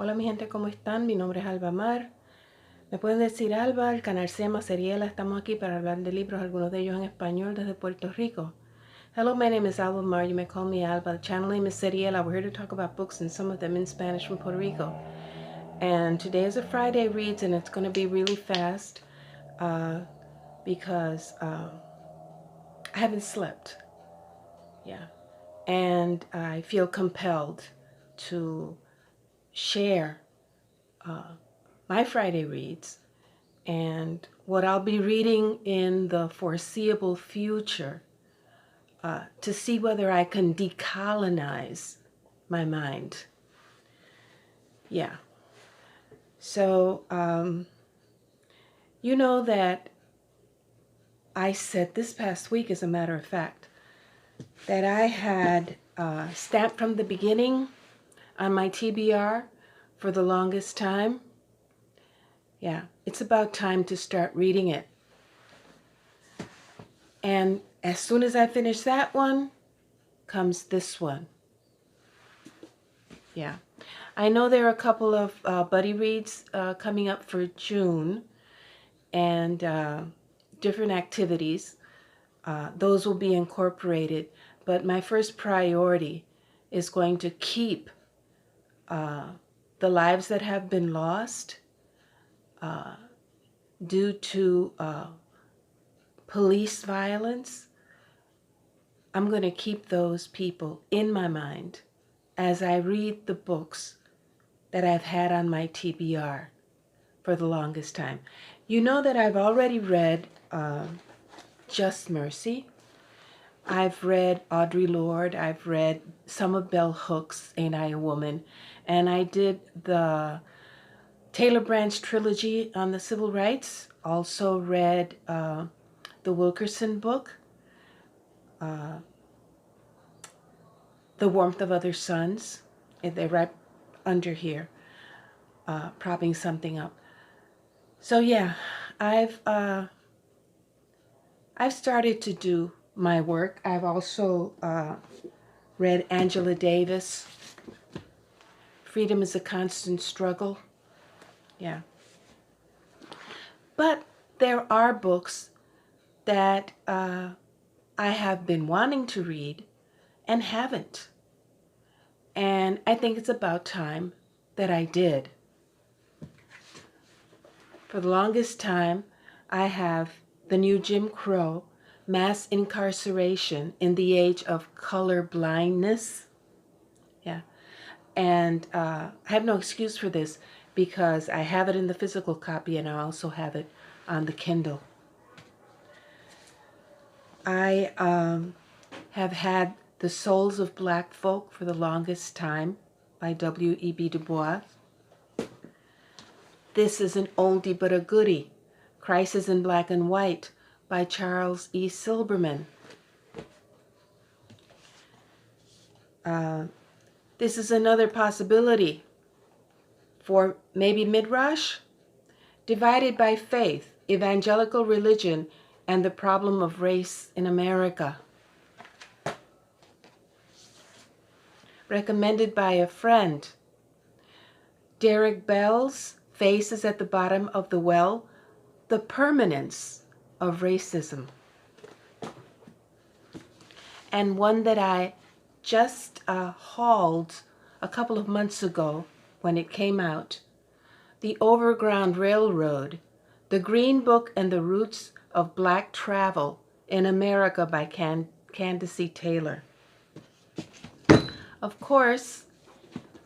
Hola mi gente, ¿cómo están? Mi nombre es Alba Mar. Me pueden decir Alba, el canal se llama Seriela. Estamos aquí para hablar de libros, algunos de ellos en español desde Puerto Rico. Hello, my name is Alba Mar. You may call me Alba. The channel name is Seriela. We're here to talk about books and some of them in Spanish from Puerto Rico. And today is a Friday Reads and it's going to be really fast because I haven't slept. Yeah. And I feel compelled to share my Friday Reads and what I'll be reading in the foreseeable future to see whether I can decolonize my mind. Yeah. So, you know that I said this past week, as a matter of fact, that I had stamped from the beginning on my TBR for the longest time. Yeah, it's about time to start reading it. And as soon as I finish that one, comes this one. Yeah. I know there are a couple of buddy reads coming up for June and different activities. Those will be incorporated. But my first priority is going to keep the lives that have been lost due to police violence. I'm going to keep those people in my mind as I read the books that I've had on my TBR for the longest time. You know that I've already read Just Mercy. I've read Audre Lorde. I've read some of Bell Hooks' Ain't I a Woman? And I did the Taylor Branch trilogy on the civil rights. Also read the Wilkerson book, The Warmth of Other Suns. They're right under here, propping something up. So yeah, I've started to do my work. I've also read Angela Davis, Freedom is a Constant Struggle. Yeah. But there are books that I have been wanting to read and haven't. And I think it's about time that I did. For the longest time, I have The New Jim Crow, Mass Incarceration in the Age of Color Blindness. Yeah. And I have no excuse for this because I have it in the physical copy and I also have it on the Kindle. I have had The Souls of Black Folk for the longest time by W.E.B. Du Bois. This is an oldie but a goodie, Crisis in Black and White by Charles E. Silberman. This is another possibility for maybe Midrash, Divided by Faith, Evangelical Religion and the Problem of Race in America. Recommended by a friend, Derek Bell's Faces at the Bottom of the Well, The Permanence of Racism. And one that I just hauled a couple of months ago when it came out, The Overground Railroad, The Green Book and the Roots of Black Travel in America by Candace Taylor. Of course,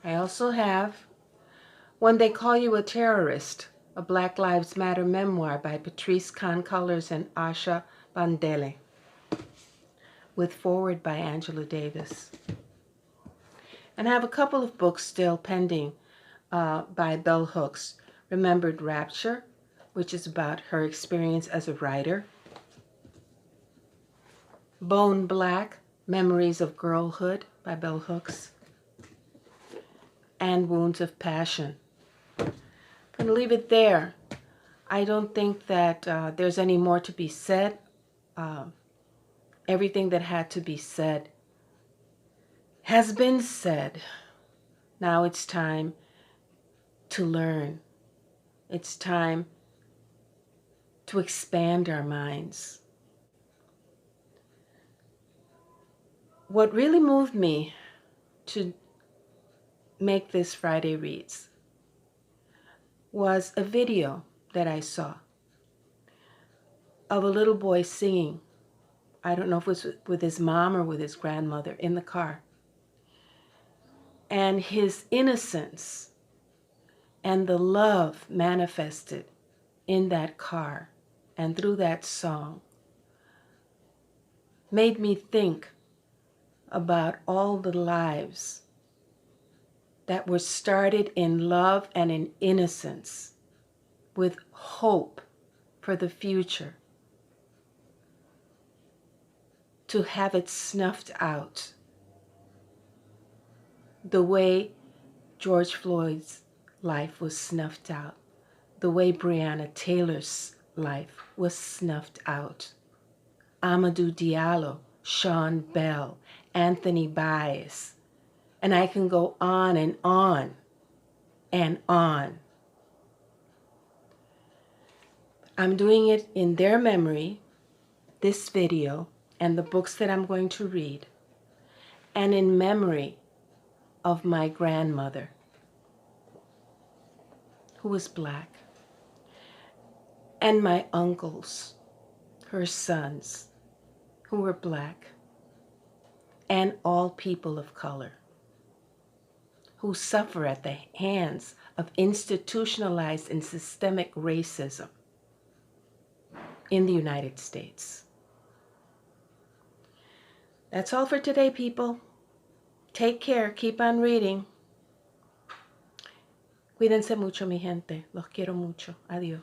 I also have When They Call You a Terrorist, a Black Lives Matter memoir by Patrice Concolors and Asha Bandele, with foreword by Angela Davis. And I have a couple of books still pending by Bell Hooks. Remembered Rapture, which is about her experience as a writer. Bone Black, Memories of Girlhood by Bell Hooks. And Wounds of Passion. I'm going to leave it there. I don't think that there's any more to be said. Everything that had to be said has been said. Now it's time to learn. It's time to expand our minds. What really moved me to make this Friday Reads was a video that I saw of a little boy singing. I don't know if it was with his mom or with his grandmother in the car. And his innocence and the love manifested in that car and through that song made me think about all the lives that were started in love and in innocence with hope for the future, to have it snuffed out the way George Floyd's life was snuffed out, the way Breonna Taylor's life was snuffed out. Amadou Diallo, Sean Bell, Anthony Baez, and I can go on and on and on. I'm doing it in their memory, this video, and the books that I'm going to read, and in memory of my grandmother, who was Black, and my uncles, her sons, who were Black, and all people of color who suffer at the hands of institutionalized and systemic racism in the United States. That's all for today, people. Take care. Keep on reading. Cuídense mucho, mi gente. Los quiero mucho. Adiós.